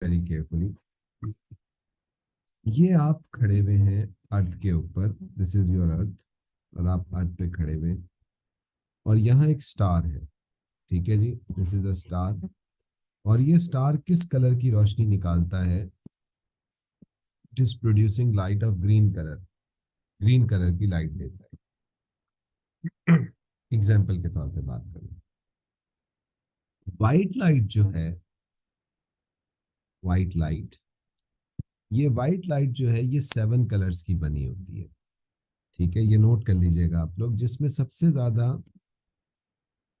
Very carefully. ये आप खड़े हुए हैं अर्थ के ऊपर, दिस इज योर अर्थ, और आप अर्थ पे खड़े हुए हैं, और यहाँ एक स्टार है, ठीक है जी, दिस इज अ स्टार। और ये स्टार किस कलर की रोशनी निकालता है? It is producing light of green colour, green colour की लाइट देता है। एग्जाम्पल के तौर पे बात करें, व्हाइट लाइट जो है, व्हाइट लाइट, ये व्हाइट लाइट जो है ये 7 कलर्स की बनी होती है, ठीक है, ये नोट कर लीजिएगा आप लोग, जिसमें सबसे ज्यादा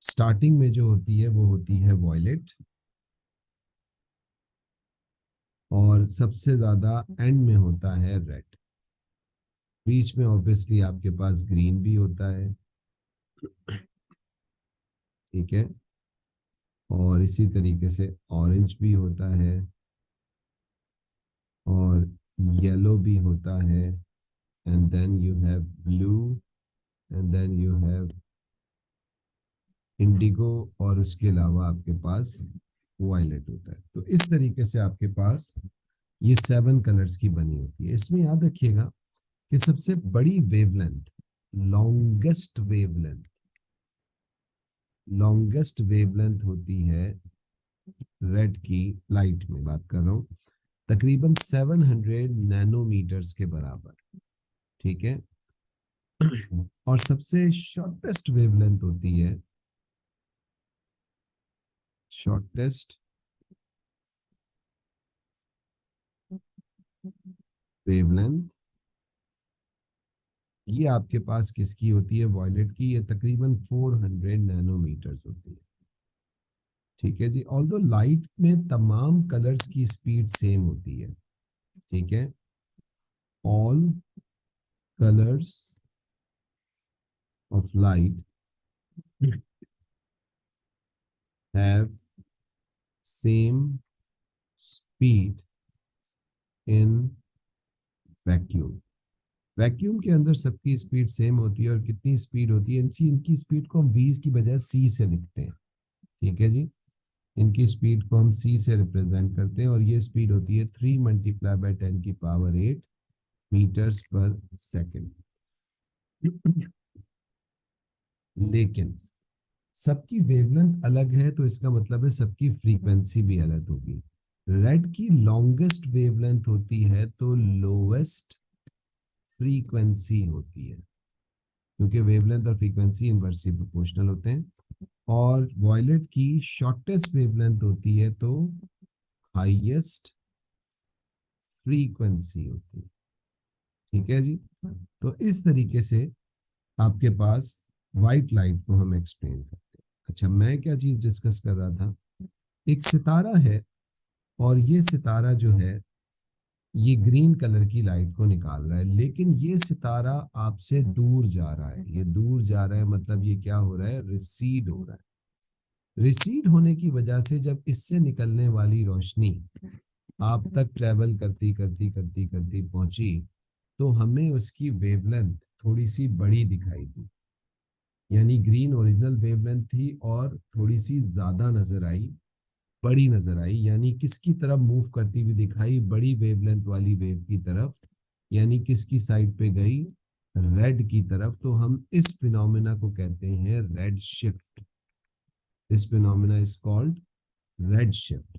स्टार्टिंग में जो होती है वो होती है वॉयलेट, और सबसे ज्यादा एंड में होता है रेड, बीच में ऑब्वियसली आपके पास ग्रीन भी होता है, ठीक है, और इसी तरीके से ऑरेंज भी होता है, और येलो भी होता है, and then you have blue, and then you have indigo, और उसके अलावा आपके पास वायलेट होता है। तो इस तरीके से आपके पास ये 7 कलर्स की बनी होती है। इसमें याद रखिएगा कि सबसे बड़ी wavelength, longest wavelength, longest wavelength होती है रेड की, लाइट में बात कर रहा हूँ, तकरीबन 700 नैनोमीटर्स के बराबर, ठीक है। और सबसे शॉर्टेस्ट वेवलेंथ होती है, शॉर्टेस्ट वेवलेंथ, ये आपके पास किसकी होती है? वॉयलेट की। ये तकरीबन 400 नैनोमीटर्स होती है, ठीक है जी। ऑल्दो लाइट में तमाम कलर्स की स्पीड सेम होती है, ठीक है, all colours of light have same speed in vacuum. Vacuum के अंदर सबकी स्पीड सेम होती है, और कितनी स्पीड होती है इनकी? इनकी स्पीड को हम वी की बजाय सी से लिखते हैं, ठीक है जी। इनकी स्पीड को हम सी से रिप्रेजेंट करते हैं, और ये स्पीड होती है 3 multiply by 10⁸ metres per second. लेकिन सबकी वेवलेंथ अलग है, तो इसका मतलब है सबकी फ्रीक्वेंसी भी अलग होगी। रेड की लॉन्गेस्ट वेवलेंथ होती है तो लोवेस्ट फ्रीक्वेंसी होती है, क्योंकि वेवलेंथ और फ्रीक्वेंसी इनवर्सली प्रोपोर्शनल होते हैं। और वॉयलेट की शॉर्टेस्ट वेवलेंथ होती है तो हाईएस्ट फ्रीक्वेंसी होती है, ठीक है जी। तो इस तरीके से आपके पास व्हाइट लाइट को हम एक्सप्लेन करते हैं। अच्छा, मैं क्या चीज डिस्कस कर रहा था, एक सितारा है, और ये सितारा जो है ये ग्रीन कलर की लाइट को निकाल रहा है, लेकिन ये सितारा आपसे दूर जा रहा है। ये दूर जा रहा है मतलब ये क्या हो रहा है? रिसीड हो रहा है। रिसीड होने की वजह से जब इससे निकलने वाली रोशनी आप तक ट्रेवल करती करती करती करती पहुंची, तो हमें उसकी वेवलेंथ थोड़ी सी बड़ी दिखाई दी, यानी ग्रीन ओरिजिनल वेवलेंथ थी और थोड़ी सी ज्यादा नजर आई, बड़ी नजर आई, यानी किसकी तरफ मूव करती हुई दिखाई? बड़ी वेवलेंथ वाली वेव की तरफ, यानी किसकी साइड पे गई? रेड की तरफ। तो हम इस फिनोमेना को कहते हैं red shift. This phenomena is called red shift.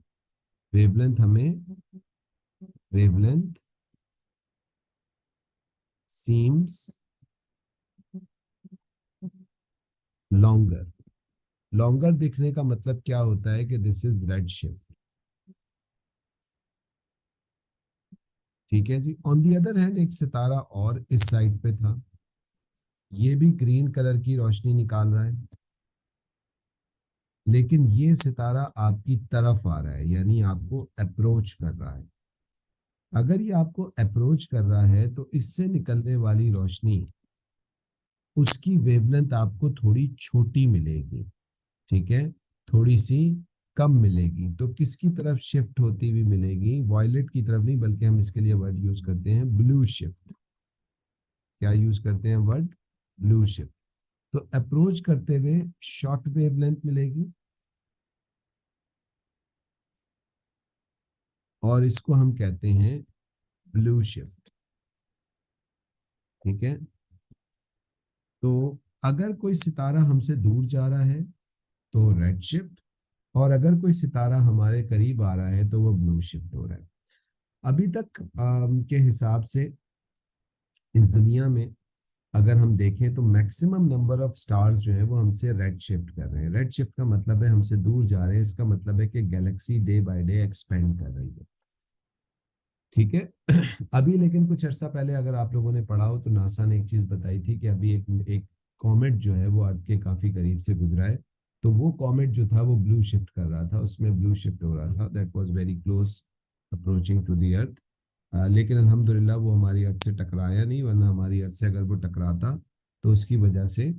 Wavelength हमें, वेवलेंथ सीम्स लॉन्गर, लॉन्गर दिखने का मतलब क्या होता है कि दिस इज रेड शिफ्ट, ठीक है जी। ऑन दी अदर हैंड एक सितारा और इस साइड पे था, ये भी ग्रीन कलर की रोशनी निकाल रहा है, लेकिन ये सितारा आपकी तरफ आ रहा है, यानी आपको अप्रोच कर रहा है। अगर ये आपको अप्रोच कर रहा है तो इससे निकलने वाली रोशनी, उसकी वेवलेंथ आपको थोड़ी छोटी मिलेगी, ठीक है, थोड़ी सी कम मिलेगी। तो किसकी तरफ शिफ्ट होती हुई मिलेगी? वॉयलेट की तरफ नहीं, बल्कि हम इसके लिए वर्ड यूज करते हैं ब्लू शिफ्ट। क्या यूज करते हैं वर्ड? Blue shift. तो अप्रोच करते हुए शॉर्ट वेवलेंथ मिलेगी, और इसको हम कहते हैं ब्लू शिफ्ट। ठीक है, तो अगर कोई सितारा हमसे दूर जा रहा है तो रेड शिफ्ट, और अगर कोई सितारा हमारे करीब आ रहा है तो वो ब्लू शिफ्ट हो रहा है। अभी तक के हिसाब से इस दुनिया में अगर हम देखें तो मैक्सिमम नंबर ऑफ स्टार्स जो है वो हमसे रेड शिफ्ट कर रहे हैं। रेड शिफ्ट का मतलब है हमसे दूर जा रहे हैं, इसका मतलब है कि Galaxy day by day expand कर रही है। ठीक है अभी लेकिन कुछ अर्सा पहले अगर आप लोगों ने पढ़ा हो तो नासा ने एक चीज बताई थी कि अभी एक कॉमेट जो है वो अर्थ के काफी करीब से गुजरा है, तो वो कॉमेट जो था वो ब्लू शिफ्ट कर रहा था, उसमें ब्लू शिफ्ट हो रहा था, that was very close approaching to the earth. लेकिन अल्हम्दुलिल्लाह वो हमारी अर्थ से टकराया नहीं, वरना हमारी अर्थ से अगर वो टकराता तो उसकी वजह से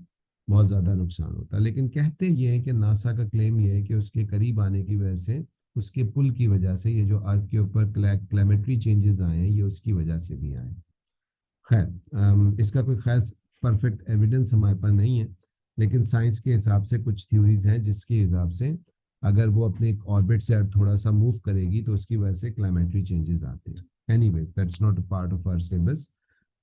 बहुत ज़्यादा नुकसान होता। लेकिन कहते ये हैं कि नासा का क्लेम ये है कि उसके करीब आने की वजह से, उसके पुल की वजह से, ये जो अर्थ के ऊपर क्लाइमेट्री चेंजेस आए हैं ये उसकी वजह से भी आए हैं। खैर इसका कोई खास परफेक्ट एविडेंस हमारे पास नहीं है, लेकिन साइंस के हिसाब से कुछ थ्योरीज हैं जिसके हिसाब से अगर वो अपने ऑर्बिट से थोड़ा सा मूव करेगी तो उसकी वजह से क्लाइमेट्री चेंजेस आते हैं। Anyways that's not a part of our syllabus.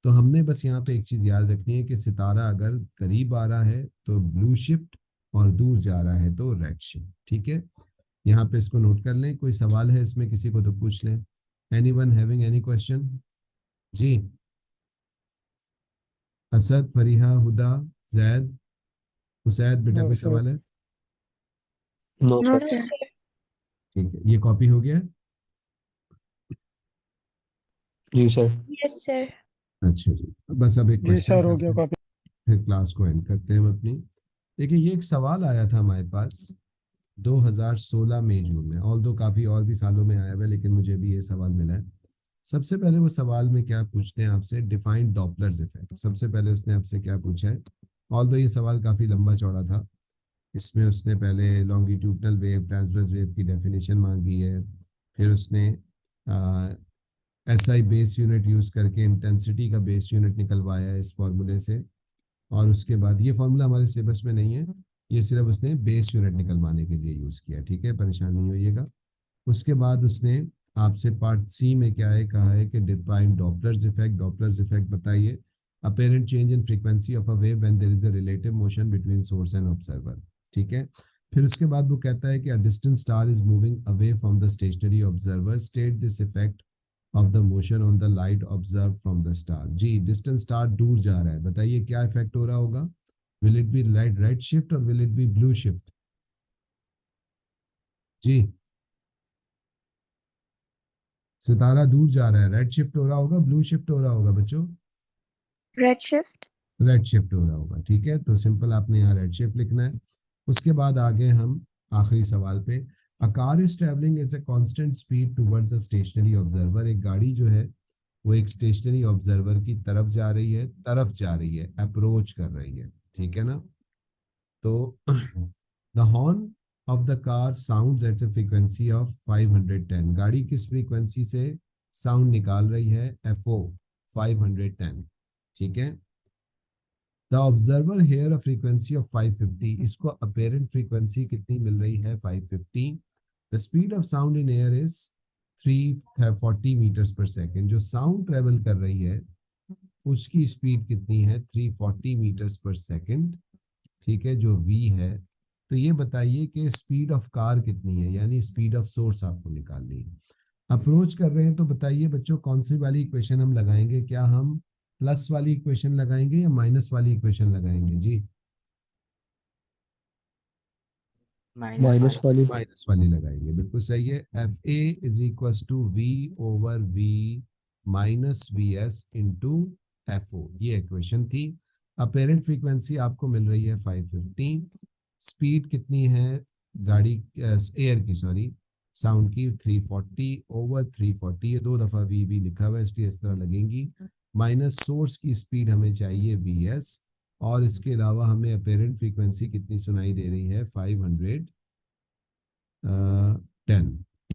तो हमने बस यहाँ पे एक चीज याद रखनी है कि सितारा अगर करीब आ रहा है तो ब्लू शिफ्ट, और दूर जा रहा है तो रेड शिफ्ट। ठीक है, यहाँ पे इसको नोट कर लें। कोई सवाल है इसमें किसी को तो पूछ लें। Anyone having any question? जी, असद, फरीहा, हुदा, जैद, हुसैद, बेटा नो कोई सर। सवाल है? No no sir. सर। ठीक है, ये कॉपी हो गया? जी सर। Yes sir. अच्छा जी, बस अब एक जी क्वेश्चन सर, हो करते गया हैं, कॉपी। फिर क्लास को एंड करते हैं हम अपनी। देखिए ये एक सवाल आया था हमारे पास 2016 में जून में, ऑल दो काफ़ी और भी सालों में आया हुआ है, लेकिन मुझे भी ये सवाल मिला है। सबसे पहले वो सवाल में क्या पूछते हैं आपसे, डिफाइंड डॉपलर्स इफेक्ट। सबसे पहले उसने आपसे क्या पूछा है, ऑल दो ये सवाल काफ़ी लंबा चौड़ा था। इसमें उसने पहले लॉन्गिट्यूडनल वेव, ट्रांसवर्स वेव की डेफिनेशन मांगी है, फिर उसने एसआई बेस यूनिट यूज़ करके इंटेंसिटी का बेस यूनिट निकलवाया है इस फॉर्मूले से, और उसके बाद ये फॉर्मूला हमारे सिलेबस में नहीं है, ये सिर्फ उसने बेस यूनिट निकलवाने के लिए यूज़ किया। ठीक है, परेशान नहीं होइएगा। उसके बाद उसने आपसे पार्ट सी में क्या है कहा है कि define Doppler's effect. Doppler's effect बताइए, apparent change in frequency of a wave when there is a relative motion between source and observer. ठीक है, फिर उसके बाद वो कहता है कि a distant star is moving away from the stationary observer, state this effect of the motion on the light observe from the star. जी, डिस्टेंट स्टार दूर जा रहा है, बताइए क्या इफेक्ट हो रहा होगा? Will it be light red shift और will it be blue shift? जी, सितारा दूर जा रहा है, रेड शिफ्ट हो रहा होगा, ब्लू शिफ्ट हो रहा होगा बच्चों? Red shift. रेड शिफ्ट हो रहा होगा। ठीक है, तो सिंपल आपने यहाँ रेड शिफ्ट लिखना है। उसके बाद आगे हम आखिरी सवाल पे, a car is travelling as a constant speed towards a stationary observer. एक गाड़ी जो है वो एक स्टेशनरी ऑब्जर्वर की तरफ जा रही है, अप्रोच कर रही है। ठीक है ना, तो the horn of the car sounds at a frequency of 510। गाड़ी किस फ्रीक्वेंसी से साउंड निकाल रही है? एफओ 510। ठीक है, the observer hear a frequency of 550। इसको अपेरेंट फ्रीक्वेंसी कितनी मिल रही है? 550। The speed of sound in air is 340 metres per second. जो साउंड ट्रेवल कर रही है उसकी स्पीड कितनी है? 340 मीटर्स पर सेकेंड। ठीक है, जो v है। तो ये बताइए कि स्पीड ऑफ कार कितनी है, यानी स्पीड ऑफ सोर्स आपको निकालनी है। अप्रोच कर रहे हैं तो बताइए बच्चों कौन सी वाली इक्वेशन हम लगाएंगे? क्या हम प्लस वाली इक्वेशन लगाएंगे या माइनस वाली इक्वेशन लगाएंगे? जी, माइनस वाली। माइनस वाली लगाएंगे, बिल्कुल सही है। F A is equal to V over V minus V S into F O, ये इक्वेशन थी। अपेरेंट फ्रीक्वेंसी आपको मिल रही है 515। स्पीड कितनी है गाड़ी एयर की, सॉरी, साउंड की? 340 ओवर 340, ये दो दफा वी लिखा हुआ है इसलिए इस तरह लगेंगी। माइनस सोर्स की स्पीड हमें चाहिए वी एस, और इसके अलावा हमें अपेरेंट फ्रीक्वेंसी कितनी सुनाई दे रही है? 510।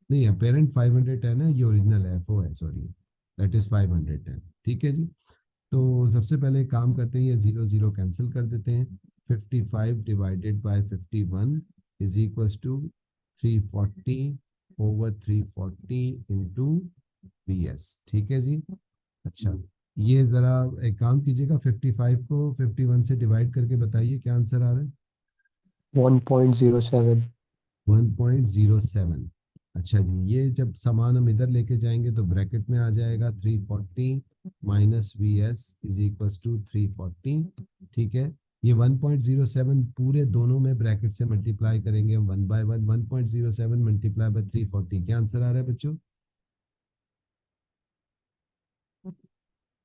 नहीं, अपेरेंट 510 है, ये ओरिजिनल एफओ है, सॉरी, दैट इज 510। ठीक है जी, तो सबसे पहले काम करते हैं, ये जीरो जीरो कैंसिल कर देते हैं। 55 divided by 51 is equal to 340 over 340 into VS। ठीक है जी। अच्छा, ये जरा एक काम कीजिएगा, 55 को 51 से डिवाइड करके बताइए क्या आंसर आ रहा है। 1.07। 1.07। अच्छा जी, ये जब सामान हम इधर लेके जाएंगे तो ब्रैकेट में आ जाएगा 340 minus VS is equals to 340। ठीक है, ये 1.07 पूरे दोनों में ब्रैकेट से मल्टीप्लाई करेंगे हम 1 बाय 1। 1.07 मल्टीप्लाई बाय 340, क्या आंसर आ रहा है बच्चों।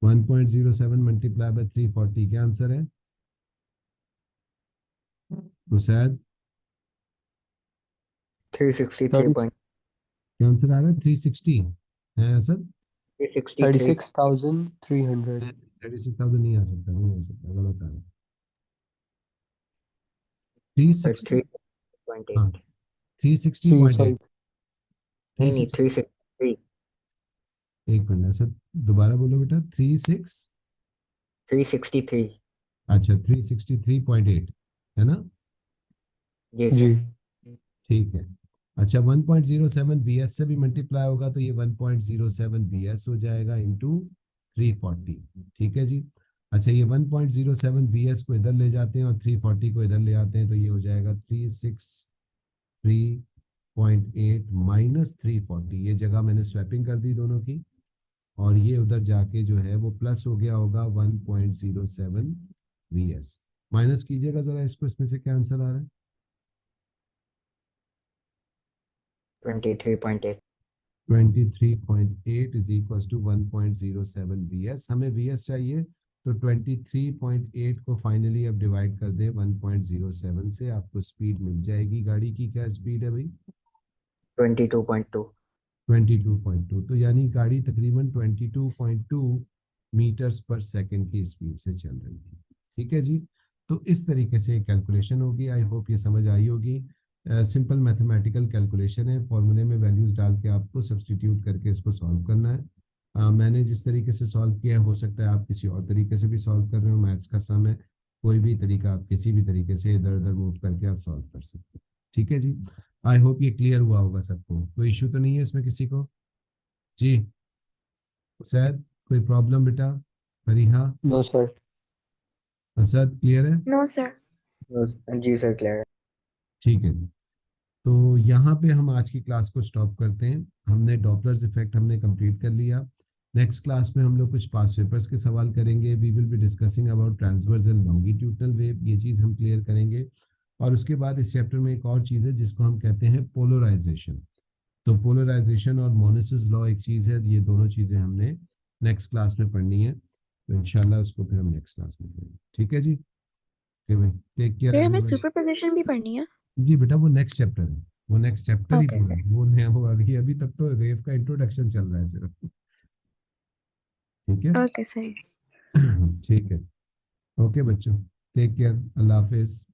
1.07 मल्टीप्लाई बाय 340 क्या आंसर है हुसैन। 30 क्या आंसर आ रहा है 360 है सर। 36,300। 36,000 नहीं आ सकता, नहीं आ सकता, गलत आ रहा है। 360, हाँ 3 360.8। sorry 360, 363 एक मिनट सर, दोबारा बोलो बेटा। 36, 363 अच्छा 363.8 है ना। जी जी सर। ठीक है। अच्छा 1.07 VS से भी मल्टीप्लाई होगा तो ये 1.07 VS हो जाएगा इंटू 340। ठीक है जी। अच्छा, ये 1.07 VS को इधर ले जाते हैं और 340 को इधर ले आते हैं तो ये हो जाएगा 363.8 माइनस 340। ये जगह मैंने स्वैपिंग कर दी दोनों की, और ये उधर जाके जो है वो प्लस हो गया होगा 1.07 VS। माइनस कीजिएगा जरा इसको, इसमें से क्या आंसर आ रहा है। 23.8 23.8 इज इक्वल टू 1.07 VS। हमें VS चाहिए तो 23.8 को फाइनली अब डिवाइड कर दें 1.07 से, आपको स्पीड मिल जाएगी। गाड़ी की क्या स्पीड है भाई। 22.2 22.2। तो यानी गाड़ी तकरीबन 22.2 मीटर्स पर सेकंड की स्पीड से चल रही थी। ठीक है जी। तो इस तरीके से कैलकुलेशन होगी। आई होप ये समझ आई होगी। सिंपल मैथमेटिकल कैलकुलेशन है, फॉर्मूले में वैल्यूज डाल के आपको सब्सटीट्यूट करके इसको सॉल्व करना है। मैंने जिस तरीके से सॉल्व किया है, हो सकता है आप किसी और तरीके से भी सॉल्व कर रहे हो। मैथ्स का सम है, कोई भी तरीका आप किसी भी तरीके से इधर उधर मूव करके आप सॉल्व कर सकते हो। ठीक है जी। आई होप ये क्लियर हुआ होगा सबको, कोई इशू तो नहीं है इसमें किसी को जी। सैद, कोई प्रॉब्लम बेटा। Fariha, no sir. Asad, clear है। No, sir. जी सर क्लियर है। ठीक है जी। तो यहाँ पे हम आज की क्लास को स्टॉप करते हैं। हमने डॉपलर्स इफेक्ट हमने कंप्लीट कर लिया। नेक्स्ट क्लास में हम लोग कुछ पास्ट पेपर्स के सवाल करेंगे। We will be discussing about transverse and longitudinal wave, ये चीज़ हम क्लियर करेंगे। और उसके बाद इस चैप्टर में एक और चीज़ है जिसको हम कहते हैं पोलराइजेशन। तो पोलराइजेशन और मोनिसिस लॉ एक चीज़ है, ये दोनों चीज़ें हमने नेक्स्ट क्लास में पढ़नी है। तो इंशाल्लाह उसको फिर हम नेक्स्ट क्लास में करेंगे। ठीक है जी। ओके भाई, टेक केयर फिर हमें एवरीवन। सुपरपोजिशन भी पढ़नी है। जी बेटा, वो नेक्स्ट चैप्टर है, वो नेक्स्ट चैप्टर ही Okay, पूरा sir. है। वो नया, वो अभी तक तो वेव का इंट्रोडक्शन चल रहा है सिर्फ। ठीक है। Okay, sir. ठीक है। ओके बच्चों, टेक केयर, अल्लाह हाफिज।